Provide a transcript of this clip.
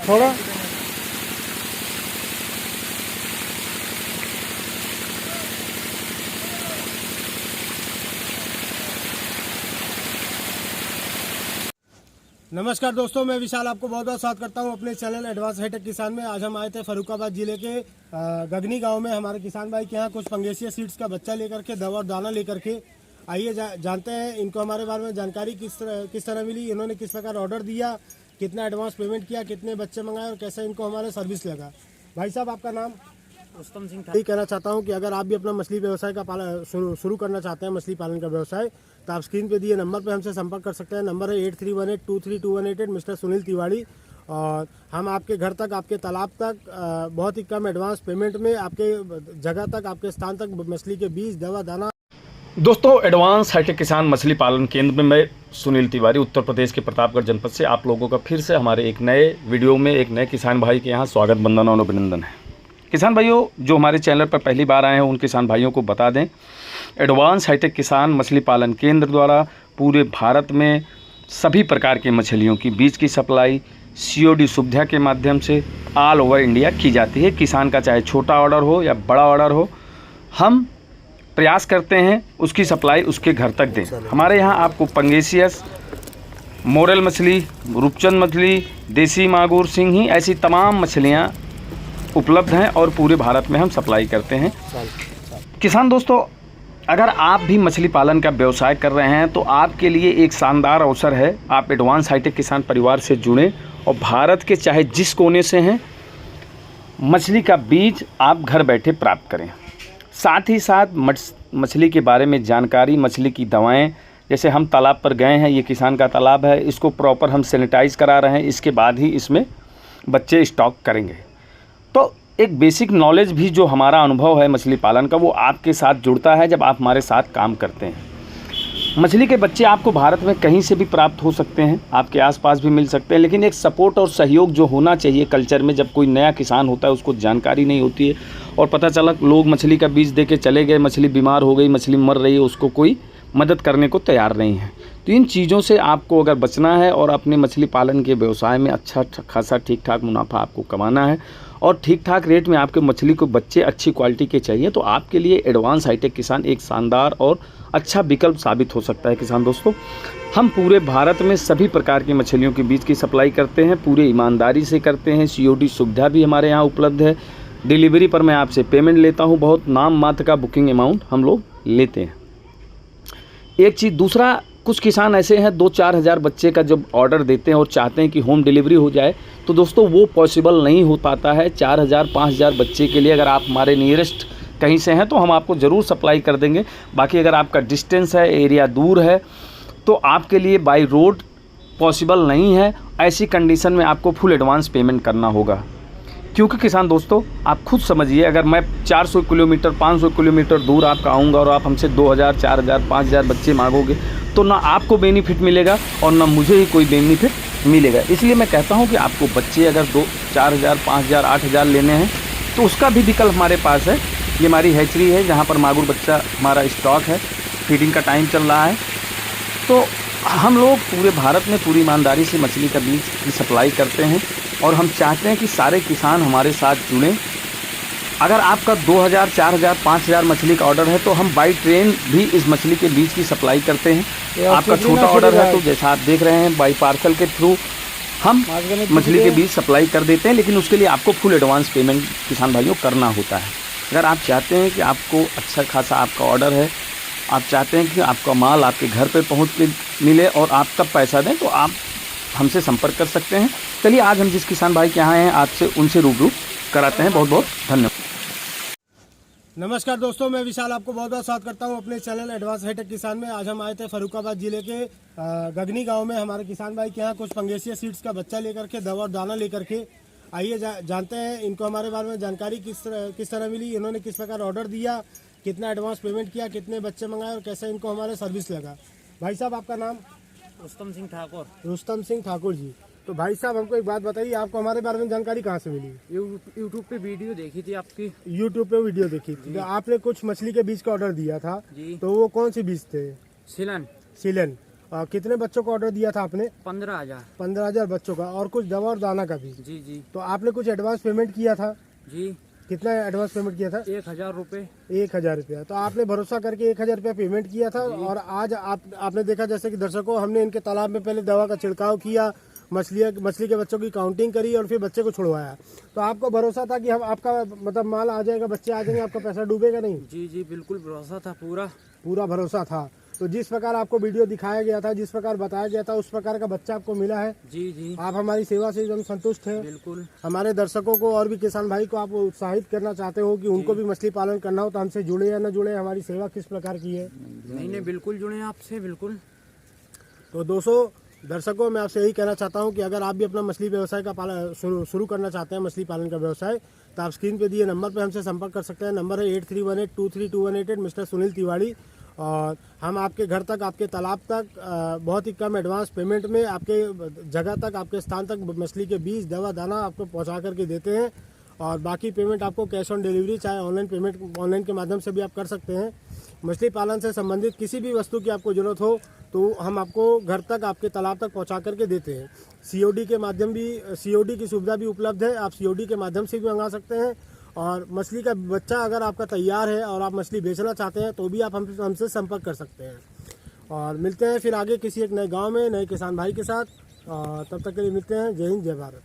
थोड़ा नमस्कार दोस्तों, मैं विशाल आपको बहुत बहुत स्वागत करता हूं अपने चैनल एडवांस हाईटेक किसान में। आज हम आए थे फर्रुखाबाद जिले के गगनी गांव में हमारे किसान भाई के यहाँ कुछ फंगेसिया सीड्स का बच्चा लेकर के दवा और दाना लेकर के आइए जानते हैं इनको हमारे बारे में जानकारी किस तरह मिली, इन्होंने किस प्रकार ऑर्डर दिया, कितना एडवांस पेमेंट किया, कितने बच्चे मंगाए और कैसे इनको हमारे सर्विस लगा। भाई साहब, आपका नाम? रुस्तम सिंह। यही कहना चाहता हूं कि अगर आप भी अपना मछली व्यवसाय का शुरू करना चाहते हैं, मछली पालन का व्यवसाय, तो आप स्क्रीन पे दिए नंबर पे हमसे संपर्क कर सकते हैं। नंबर है 8318232188, मिस्टर सुनील तिवारी। और हम आपके घर तक, आपके तालाब तक बहुत ही कम एडवांस पेमेंट में आपके जगह तक, आपके स्थान तक मछली के बीज, दवा, दाना। दोस्तों, एडवांस हाईटेक किसान मछली पालन केंद्र में मैं सुनील तिवारी उत्तर प्रदेश के प्रतापगढ़ जनपद से आप लोगों का फिर से हमारे एक नए वीडियो में एक नए किसान भाई के यहाँ स्वागत, वंदन और अभिनंदन है। किसान भाइयों, जो हमारे चैनल पर पहली बार आए हैं उन किसान भाइयों को बता दें, एडवांस हाईटेक किसान मछली पालन केंद्र द्वारा पूरे भारत में सभी प्रकार की मछलियों की बीज की सप्लाई COD सुविधा के माध्यम से ऑल ओवर इंडिया की जाती है। किसान का चाहे छोटा ऑर्डर हो या बड़ा ऑर्डर हो, हम प्रयास करते हैं उसकी सप्लाई उसके घर तक दें। हमारे यहाँ आपको पंगेसियस, मोरल मछली, रूपचंद मछली, देसी मागुर, सिंघी, ऐसी तमाम मछलियाँ उपलब्ध हैं और पूरे भारत में हम सप्लाई करते हैं। किसान दोस्तों, अगर आप भी मछली पालन का व्यवसाय कर रहे हैं तो आपके लिए एक शानदार अवसर है। आप एडवांस हाईटेक किसान परिवार से जुड़ें और भारत के चाहे जिस कोने से हैं, मछली का बीज आप घर बैठे प्राप्त करें। साथ ही साथ मछली के बारे में जानकारी, मछली की दवाएं, जैसे हम तालाब पर गए हैं, ये किसान का तालाब है, इसको प्रॉपर हम सैनिटाइज करा रहे हैं, इसके बाद ही इसमें बच्चे स्टॉक करेंगे। तो एक बेसिक नॉलेज भी जो हमारा अनुभव है मछली पालन का, वो आपके साथ जुड़ता है जब आप हमारे साथ काम करते हैं। मछली के बच्चे आपको भारत में कहीं से भी प्राप्त हो सकते हैं, आपके आसपास भी मिल सकते हैं, लेकिन एक सपोर्ट और सहयोग जो होना चाहिए कल्चर में। जब कोई नया किसान होता है उसको जानकारी नहीं होती है और पता चला लोग मछली का बीज दे के चले गए, मछली बीमार हो गई, मछली मर रही है, उसको कोई मदद करने को तैयार नहीं है। तो इन चीज़ों से आपको अगर बचना है और अपने मछली पालन के व्यवसाय में अच्छा खासा ठीक ठाक मुनाफा आपको कमाना है और ठीक ठाक रेट में आपके मछली को बच्चे अच्छी क्वालिटी के चाहिए, तो आपके लिए एडवांस हाईटेक किसान एक शानदार और अच्छा विकल्प साबित हो सकता है। किसान दोस्तों, हम पूरे भारत में सभी प्रकार की मछलियों के बीज की सप्लाई करते हैं, पूरे ईमानदारी से करते हैं। COD सुविधा भी हमारे यहाँ उपलब्ध है। डिलीवरी पर मैं आपसे पेमेंट लेता हूँ, बहुत नाम मात्र का बुकिंग अमाउंट हम लोग लेते हैं। एक चीज़, दूसरा, कुछ किसान ऐसे हैं 2-4 हज़ार बच्चे का जब ऑर्डर देते हैं और चाहते हैं कि होम डिलीवरी हो जाए, तो दोस्तों वो पॉसिबल नहीं हो पाता है। 4,000-5,000 बच्चे के लिए अगर आप हमारे नियरेस्ट कहीं से हैं तो हम आपको ज़रूर सप्लाई कर देंगे। बाकी अगर आपका डिस्टेंस है, एरिया दूर है, तो आपके लिए बाय रोड पॉसिबल नहीं है। ऐसी कंडीशन में आपको फुल एडवांस पेमेंट करना होगा, क्योंकि किसान दोस्तों आप खुद समझिए, अगर मैं 400 किलोमीटर 500 किलोमीटर दूर आपका आऊँगा और आप हमसे 2,000 4,000 5,000 बच्चे मांगोगे, तो ना आपको बेनिफिट मिलेगा और ना मुझे ही कोई बेनिफिट मिलेगा। इसलिए मैं कहता हूं कि आपको बच्चे अगर 4,000 5,000 8,000 लेने हैं तो उसका भी विकल्प हमारे पास है। ये हमारी हैचरी है जहां पर मागुर बच्चा हमारा स्टॉक है, फीडिंग का टाइम चल रहा है। तो हम लोग पूरे भारत में पूरी ईमानदारी से मछली का बीज की सप्लाई करते हैं और हम चाहते हैं कि सारे किसान हमारे साथ जुड़ें। अगर आपका 2,000 4,000 5,000 मछली का ऑर्डर है तो हम बाई ट्रेन भी इस मछली के बीज की सप्लाई करते हैं। आपका छोटा ऑर्डर है तो जैसा आप देख रहे हैं बाई पार्सल के थ्रू हम मछली के बीज सप्लाई कर देते हैं, लेकिन उसके लिए आपको फुल एडवांस पेमेंट किसान भाइयों करना होता है। अगर आप चाहते हैं कि आपको अच्छा खासा आपका ऑर्डर है, आप चाहते हैं कि आपका माल आपके घर पर पहुँच के मिले और आप तब पैसा दें, तो आप हमसे संपर्क कर सकते हैं। चलिए आज हम जिस किसान भाई के यहाँ हैं आपसे उनसे रूबरू कराते हैं। बहुत बहुत धन्यवाद। नमस्कार दोस्तों, मैं विशाल आपको बहुत बहुत स्वागत करता हूं अपने चैनल एडवांस हाईटेक किसान में। आज हम आए थे फर्रुखाबाद जिले के गगनी गांव में हमारे किसान भाई के यहाँ कुछ फंगेसिया सीड्स का बच्चा लेकर के, दवा और दाना लेकर के आइए जानते हैं इनको हमारे बारे में जानकारी किस तरह मिली, इन्होंने किस प्रकार ऑर्डर दिया, कितना एडवांस पेमेंट किया, कितने बच्चे मंगाए और कैसे इनको हमारे सर्विस लगा। भाई साहब, आपका नाम? रुस्तम सिंह ठाकुर। रुस्तम सिंह ठाकुर जी। तो भाई साहब, हमको एक बात बताइए, आपको हमारे बारे में जानकारी कहाँ से मिली? यूट्यूब पे वीडियो देखी थी आपकी। यूट्यूब पे वीडियो देखी थी। तो आपने कुछ मछली के बीज का ऑर्डर दिया था जी, तो वो कौन से बीज थे? सिलन। सिलन। कितने बच्चों को ऑर्डर दिया था आपने? 15,000। 15,000 बच्चों का, और कुछ दवा और दाना का भी। जी जी तो आपने कुछ एडवांस पेमेंट किया था? जी। कितना एडवांस पेमेंट किया था? 1,000 रुपये। 1,000 रुपया। तो आपने भरोसा करके 1,000 रुपया पेमेंट किया था, और आज आपने देखा, जैसे कि दर्शकों, हमने इनके तालाब में पहले दवा का छिड़काव किया, मछली के बच्चों की काउंटिंग करी और फिर बच्चे को छुड़वाया। तो आपको भरोसा था कि हम आपका मतलब माल आ जाएगा, बच्चे आ जाएंगे, आपका पैसा डूबेगा नहीं? जी जी बिल्कुल भरोसा था, पूरा भरोसा था। तो जिस प्रकार आपको वीडियो दिखाया गया था, जिस प्रकार बताया गया था, उस प्रकार का बच्चा आपको मिला है। जी जी आप हमारी सेवा से एकदम संतुष्ट हैं? बिल्कुल। हमारे दर्शकों को और भी किसान भाई को आप उत्साहित करना चाहते हो कि उनको भी मछली पालन करना हो तो हमसे जुड़े या न जुड़े, हमारी सेवा किस प्रकार की है? नहीं बिल्कुल जुड़े आपसे, बिल्कुल। तो दोस्तों, दर्शकों, मैं आपसे यही कहना चाहता हूं कि अगर आप भी अपना मछली व्यवसाय का शुरू करना चाहते हैं, मछली पालन का व्यवसाय, तो आप स्क्रीन पे दिए नंबर पे हमसे संपर्क कर सकते हैं। नंबर है 8318232188, मिस्टर सुनील तिवारी। और हम आपके घर तक, आपके तालाब तक बहुत ही कम एडवांस पेमेंट में आपके जगह तक, आपके स्थान तक मछली के बीज, दवा, दाना आपको पहुंचा करके देते हैं। और बाकी पेमेंट आपको कैश ऑन डिलीवरी, चाहे ऑनलाइन के माध्यम से भी आप कर सकते हैं। मछली पालन से संबंधित किसी भी वस्तु की आपको ज़रूरत हो तो हम आपको घर तक, आपके तालाब तक पहुंचा करके देते हैं। सीओडी की सुविधा भी उपलब्ध है, आप सीओडी के माध्यम से भी मंगा सकते हैं। और मछली का बच्चा अगर आपका तैयार है और आप मछली बेचना चाहते हैं तो भी आप हमसे संपर्क कर सकते हैं। और मिलते हैं फिर आगे किसी एक नए गाँव में नए किसान भाई के साथ। तब तक के लिए मिलते हैं। जय हिंद, जय भारत।